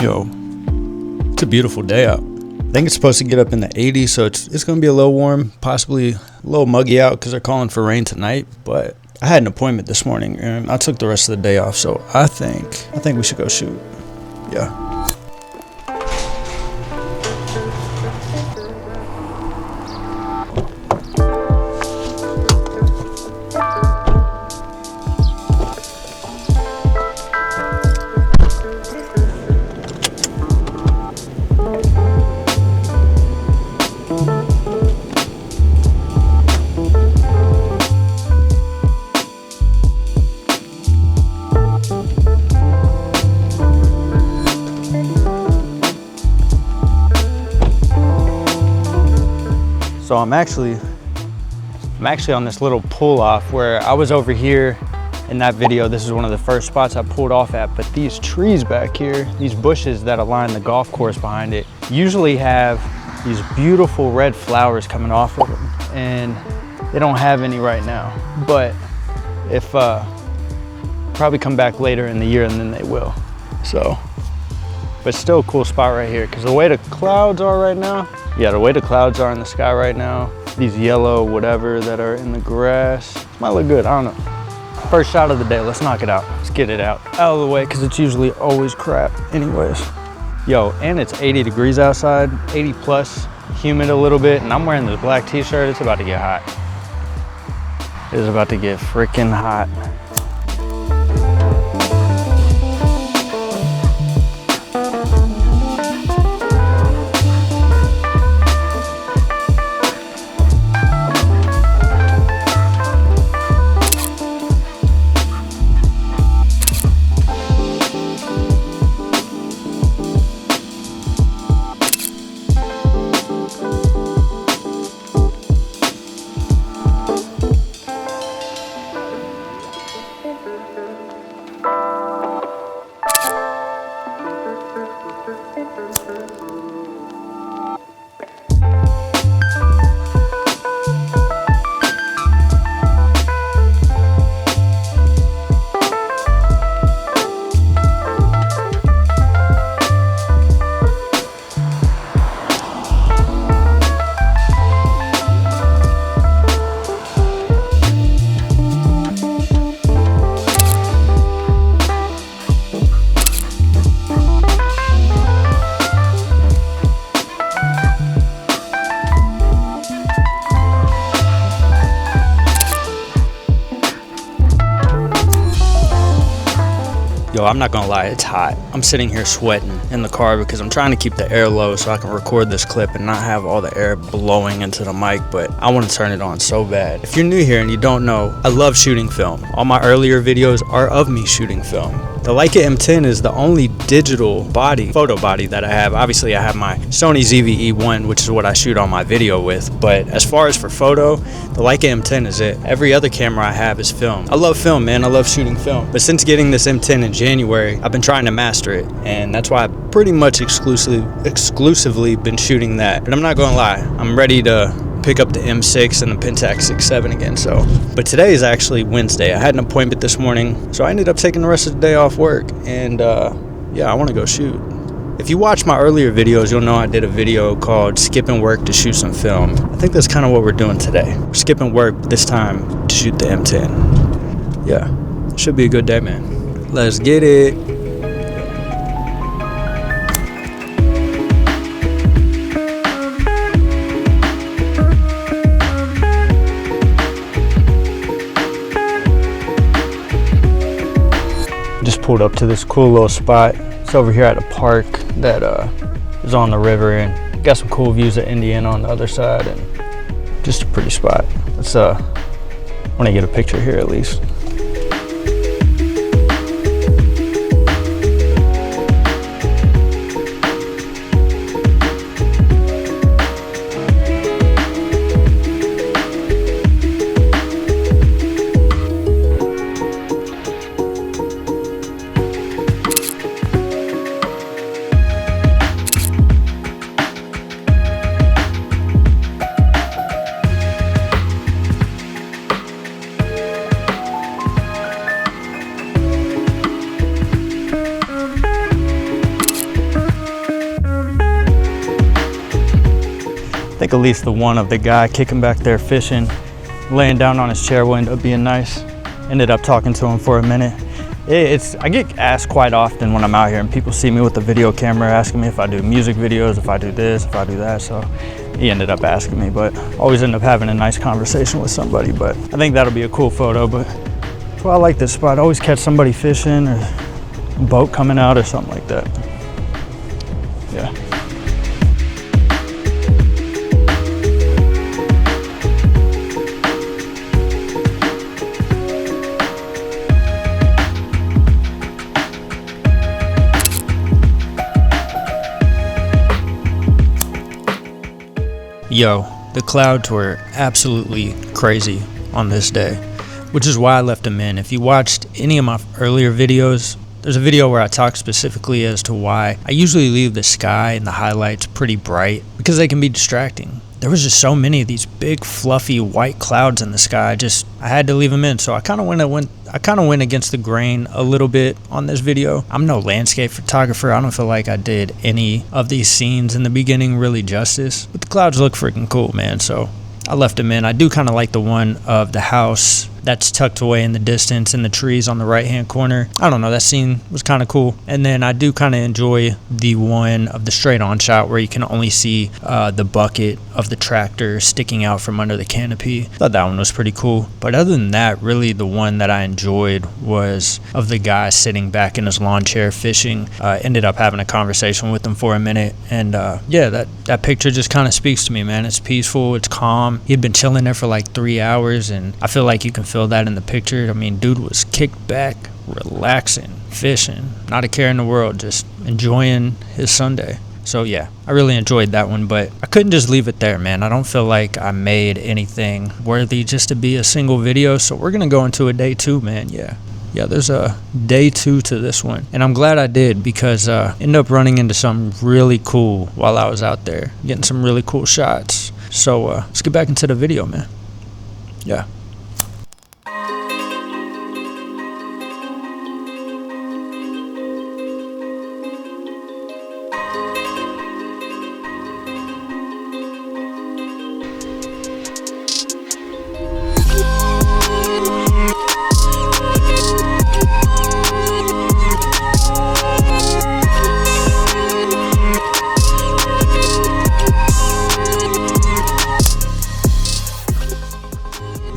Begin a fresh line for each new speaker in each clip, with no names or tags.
Yo, it's a beautiful day out. I think it's supposed to get up in the 80s, so it's going to be a little warm, possibly a little muggy out because they're calling for rain tonight. But I had an appointment this morning, and I took the rest of the day off, so I think we should go shoot. Yeah. So I'm actually on this little pull off where I was over here in that video. This is one of the first spots I pulled off at, but these trees back here, these bushes that align the golf course behind it, usually have these beautiful red flowers coming off of them, and they don't have any right now. But if probably come back later in the year and then they will. So, but still a cool spot right here because the way the clouds are right now, the way the clouds are in the sky right now, these yellow whatever that are in the grass, might look good, I don't know. First shot of the day, let's knock it out. Let's get it out of the way because it's usually always crap anyways. Yo, and it's 80 degrees outside, 80 plus, humid a little bit, and I'm wearing this black t-shirt. It's about to get hot. It is about to get freaking hot. Yo, I'm not gonna lie, it's hot. I'm sitting here sweating in the car because I'm trying to keep the air low so I can record this clip and not have all the air blowing into the mic, but I want to turn it on so bad. If you're new here and you don't know, I love shooting film. All my earlier videos are of me shooting film. The Leica M10 is the only digital photo body that I have. Obviously, I have my Sony ZV-E1, which is what I shoot all my video with, but as far as for photo, the Leica M10 is it. Every other camera I have is film. I love film, man. I love shooting film. But since getting this M10 in January, I've been trying to master it, and that's why I've pretty much exclusively been shooting that. But I'm not gonna lie, I'm ready to pick up the M6 and the Pentax 6.7 again. So, but today is actually Wednesday. I had an appointment this morning, so I ended up taking the rest of the day off work, and yeah, I want to go shoot. If you watch my earlier videos, you'll know I did a video called skipping work to shoot some film. I think that's kind of what we're doing today. We're skipping work this time to shoot the M10. Yeah, should be a good day, man. Let's get it. Just pulled up to this cool little spot. It's over here at a park that is on the river and got some cool views of Indiana on the other side, and just a pretty spot. Let's I want to get a picture here at least. think at least the one of the guy kicking back there fishing, laying down on his chair will end up being nice. Ended up talking to him for a minute. I get asked quite often when I'm out here and people see me with the video camera asking me if I do music videos, if I do this, if I do that. So he ended up asking me, but always end up having a nice conversation with somebody. But I think that'll be a cool photo. But that's why I like this spot. I always catch somebody fishing or a boat coming out or something like that. Yeah. Yo, the clouds were absolutely crazy on this day, which is why I left them in. If you watched any of my earlier videos, there's a video where I talk specifically as to why I usually leave the sky and the highlights pretty bright because they can be distracting. There was just so many of these big fluffy white clouds in the sky. I had to leave them in. So I kind of went against the grain a little bit on this video. I'm no landscape photographer. I don't feel like I did any of these scenes in the beginning really justice, but the clouds look freaking cool, man. So I left them in. I do kind of like the one of the house that's tucked away in the distance in the trees on the right hand corner. I don't know, that scene was kind of cool. And then I do kind of enjoy the one of the straight on shot where you can only see the bucket of the tractor sticking out from under the canopy. Thought that one was pretty cool. But other than that, really the one that I enjoyed was of the guy sitting back in his lawn chair fishing. Ended up having a conversation with him for a minute. And yeah, that picture just kind of speaks to me, man. It's peaceful, it's calm. He'd been chilling there for like 3 hours, and I feel like you can feel that in the picture. I mean, dude was kicked back, relaxing, fishing, not a care in the world, just enjoying his Sunday. So yeah, I really enjoyed that one, but I couldn't just leave it there, man. I don't feel like I made anything worthy just to be a single video, so we're gonna go into a day 2, man. Yeah, there's a day 2 to this one, and I'm glad I did because ended up running into something really cool while I was out there, getting some really cool shots. So let's get back into the video, man. Yeah.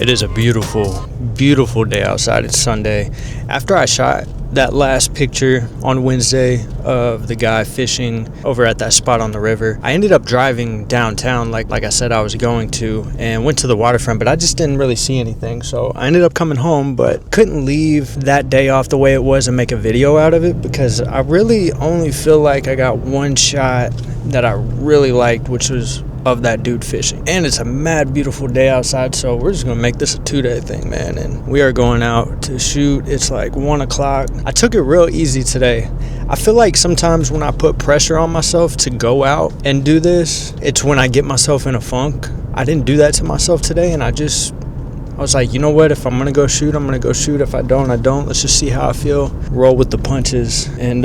It is a beautiful, beautiful day outside. It's Sunday. After I shot that last picture on Wednesday of the guy fishing over at that spot on the river, I ended up driving downtown like I said I was going to, and went to the waterfront, but I just didn't really see anything. So I ended up coming home, but couldn't leave that day off the way it was and make a video out of it because I really only feel like I got one shot that I really liked, which was of that dude fishing. And it's a mad beautiful day outside, so we're just gonna make this a 2-day thing, man. And we are going out to shoot. It's like 1 o'clock. I took it real easy today. I feel like sometimes when I put pressure on myself to go out and do this, it's when I get myself in a funk. I didn't do that to myself today, and I was like, you know what, if I'm gonna go shoot, I'm gonna go shoot. If I don't, I don't. Let's just see how I feel. Roll with the punches. And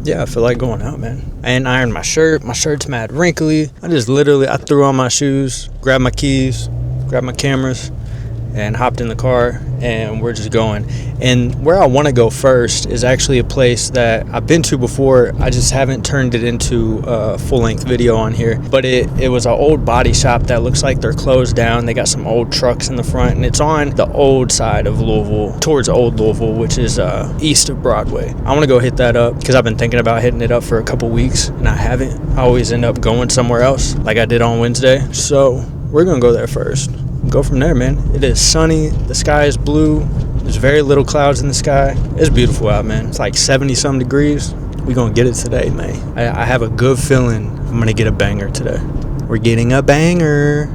yeah, I feel like going out, man. I ain't ironed my shirt. My shirt's mad wrinkly. I threw on my shoes, grabbed my keys, grabbed my cameras, and hopped in the car, and we're just going. And where I want to go first is actually a place that I've been to before. I just haven't turned it into a full-length video on here. But it was an old body shop that looks like they're closed down. They got some old trucks in the front, and it's on the old side of Louisville, towards Old Louisville, which is east of Broadway. I want to go hit that up because I've been thinking about hitting it up for a couple weeks, and I haven't. I always end up going somewhere else, like I did on Wednesday. So we're going to go there first. Go from there, man. It is sunny. The sky is blue. There's very little clouds in the sky. It's beautiful out, man. It's like 70-some degrees. We're going to get it today, man. I have a good feeling I'm going to get a banger today. We're getting a banger.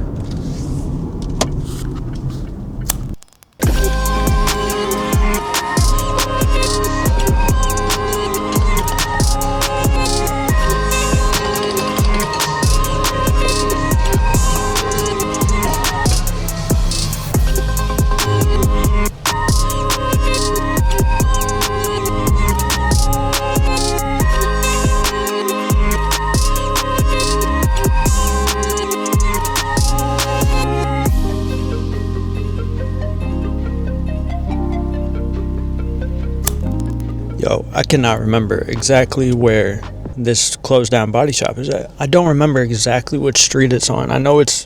So I cannot remember exactly where this closed down body shop is at. I don't remember exactly which street it's on. I know it's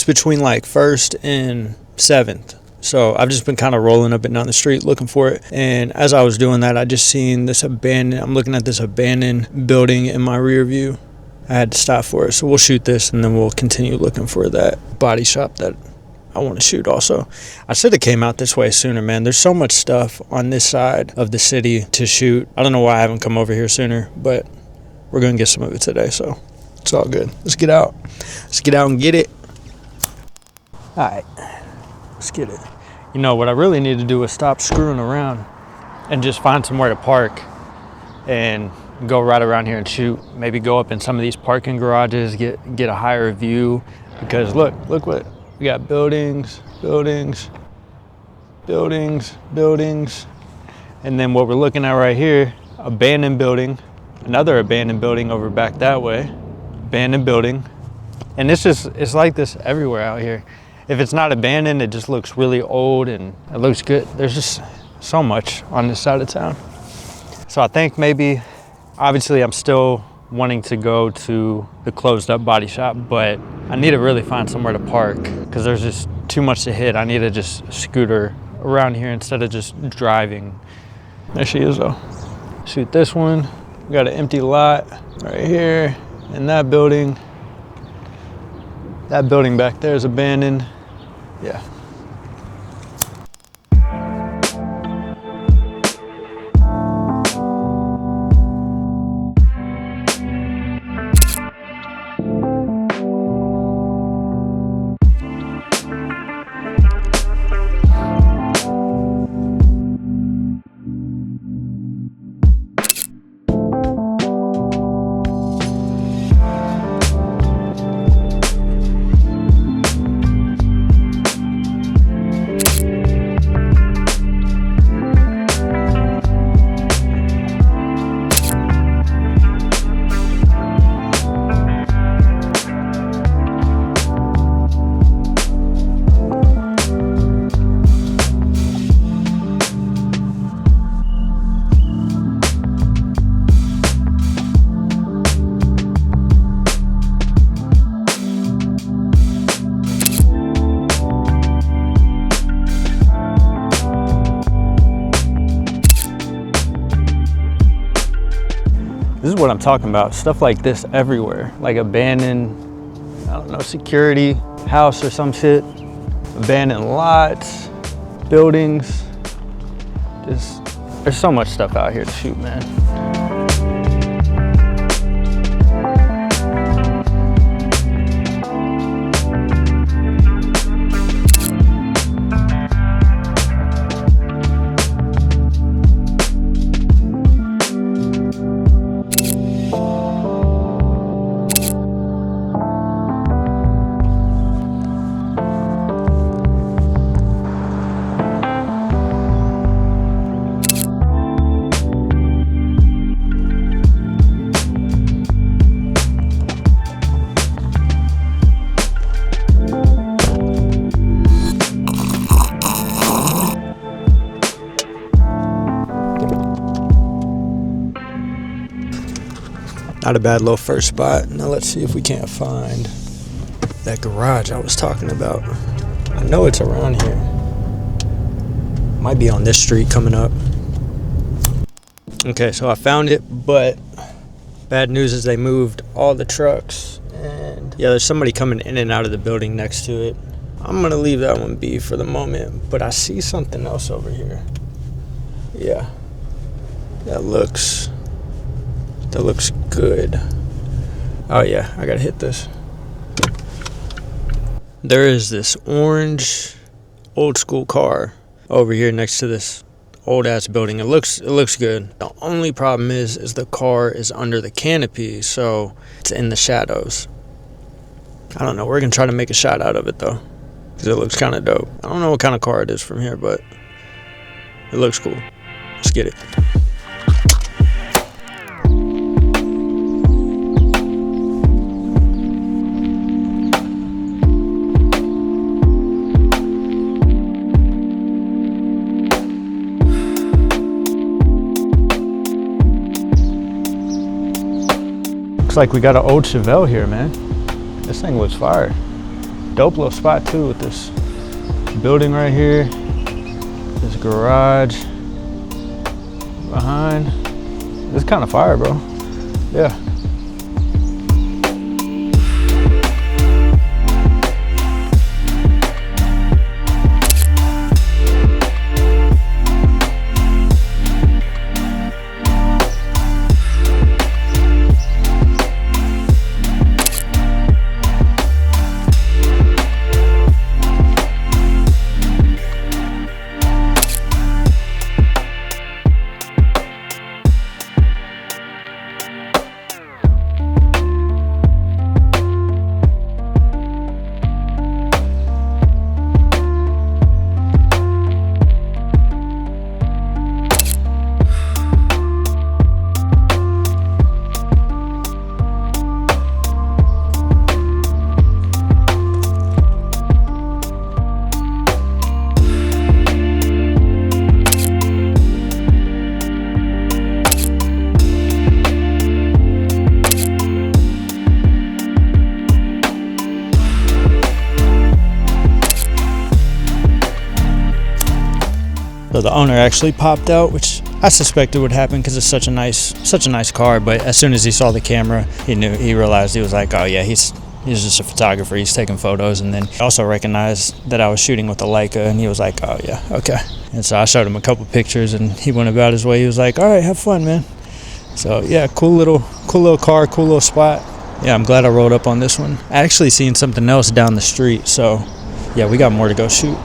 between like 1st and 7th. So I've just been kind of rolling up and down the street looking for it. And as I was doing that, I just seen this I'm looking at this abandoned building in my rear view. I had to stop for it. So we'll shoot this and then we'll continue looking for that body shop that I want to shoot also. I should have came out this way sooner, man. There's so much stuff on this side of the city to shoot. I don't know why I haven't come over here sooner, but we're going to get some of it today. So it's all good. Let's get out. Let's get out and get it. All right. Let's get it. You know, what I really need to do is stop screwing around and just find somewhere to park and go right around here and shoot. Maybe go up in some of these parking garages, get a higher view. Because look what we got. Buildings. And then what we're looking at right here, abandoned building, another abandoned building over back that way, abandoned building. And it's like this everywhere out here. If it's not abandoned, it just looks really old and it looks good. There's just so much on this side of town. So I think maybe, obviously I'm still wanting to go to the closed up body shop, but I need to really find somewhere to park because there's just too much to hit. I need to just scooter around here instead of just driving. There she is though. Shoot this one. We got an empty lot right here in that building. That building back there is abandoned. Yeah. This is what I'm talking about. Stuff like this everywhere. Like abandoned, I don't know, security house or some shit. Abandoned lots, buildings. Just, there's so much stuff out here to shoot, man. Not a bad little first spot. Now let's see if we can't find that garage I was talking about. I know it's around here. Might be on this street coming up. Okay, so I found it, but bad news is they moved all the trucks. And yeah, there's somebody coming in and out of the building next to it. I'm gonna leave that one be for the moment, but I see something else over here. Yeah, that looks good. Oh yeah, I gotta hit this. There is this orange old school car over here next to this old ass building. It looks good. The only problem is the car is under the canopy, so it's in the shadows. I don't know, we're gonna try to make a shot out of it though, because it looks kind of dope. I don't know what kind of car it is from here, but it looks cool. Let's get it. Looks like we got an old Chevelle here, man. This thing was fire. Dope little spot too with this building right here. This garage behind. It's kind of fire, bro. Yeah. So the owner actually popped out, which I suspected would happen because it's such a nice car. But as soon as he saw the camera, he realized, he was like, oh yeah, he's just a photographer. He's taking photos. And then he also recognized that I was shooting with the Leica, and he was like, oh yeah, okay. And so I showed him a couple pictures, and he went about his way. He was like, all right, have fun, man. So yeah, cool little car, cool little spot. Yeah, I'm glad I rolled up on this one. I actually seen something else down the street, so yeah, we got more to go shoot.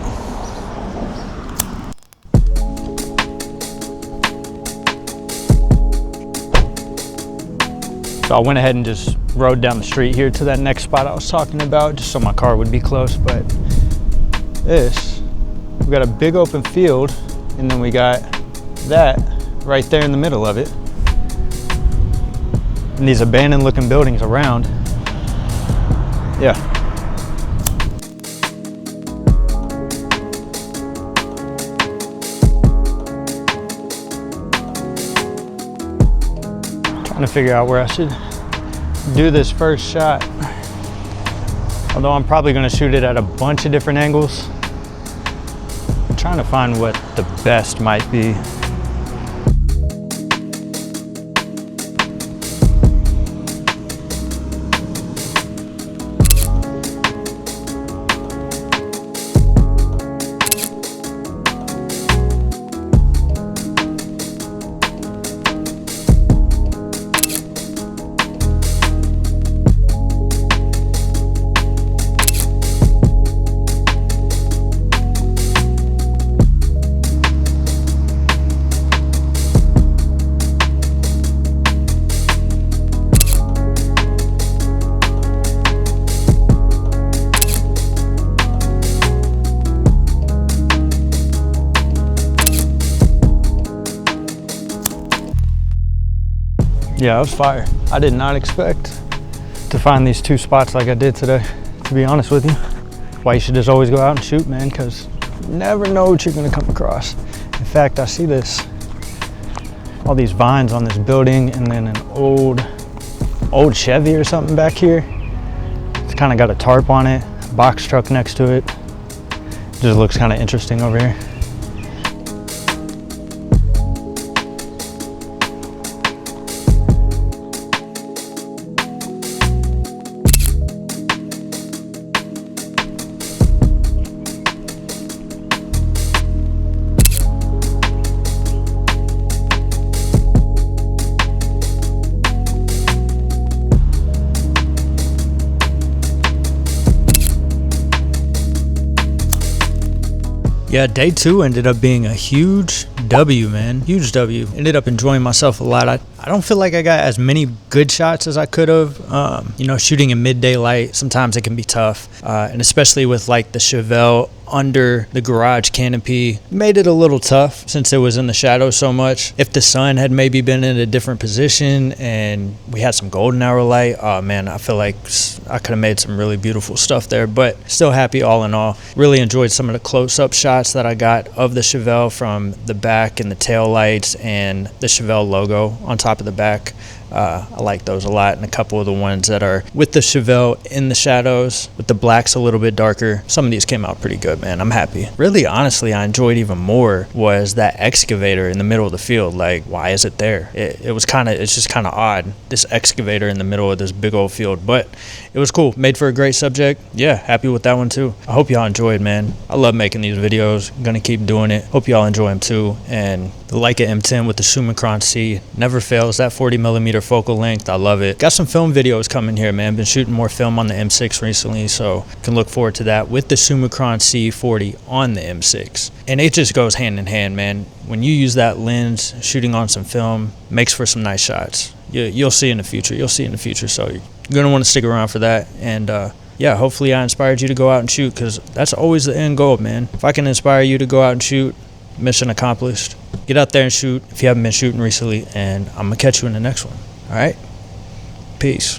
So I went ahead and just rode down the street here to that next spot I was talking about, just so my car would be close. But we got a big open field, and then we got that right there in the middle of it. And these abandoned looking buildings around. Yeah. Trying to figure out where I should do this first shot. Although I'm probably going to shoot it at a bunch of different angles. I'm trying to find what the best might be. Yeah, it was fire. I did not expect to find these two spots like I did today, to be honest with you. Why you should just always go out and shoot, man, because you never know what you're gonna come across. In fact, I see all these vines on this building, and then an old Chevy or something back here. It's kind of got a tarp on it, box truck next to it. Just looks kind of interesting over here. Yeah, day two ended up being a huge W, man. Huge W. Ended up enjoying myself a lot. I don't feel like I got as many good shots as I could have. You know, shooting in midday light, sometimes it can be tough. And especially with like the Chevelle under the garage canopy, made it a little tough since it was in the shadow so much. If the sun had maybe been in a different position and we had some golden hour light, oh man, I feel like I could have made some really beautiful stuff there. But still happy all in all. Really enjoyed some of the close-up shots that I got of the Chevelle from the back and the tail lights and the Chevelle logo on top of the back. I like those a lot, and a couple of the ones that are with the Chevelle in the shadows, with the blacks a little bit darker. Some of these came out pretty good, man. I'm happy. Really, honestly, I enjoyed even more was that excavator in the middle of the field. Like, why is it there? It's just kind of odd, this excavator in the middle of this big old field, but it was cool. Made for a great subject. Yeah, happy with that one too. I hope y'all enjoyed, man. I love making these videos. I'm gonna keep doing it. Hope y'all enjoy them too. And the Leica M10 with the Summicron-C never fails. That 40mm focal length, I love it. Got some film videos coming here, man. Been shooting more film on the M6 recently, so can look forward to that with the Summicron-C 40 on the M6. And it just goes hand in hand, man. When you use that lens, shooting on some film, makes for some nice shots. You'll see in the future. You'll see in the future, so you're gonna want to stick around for that. And yeah, hopefully I inspired you to go out and shoot, because that's always the end goal, man. If I can inspire you to go out and shoot, mission accomplished. Get out there and shoot if you haven't been shooting recently, and I'm gonna catch you in the next one. All right, peace.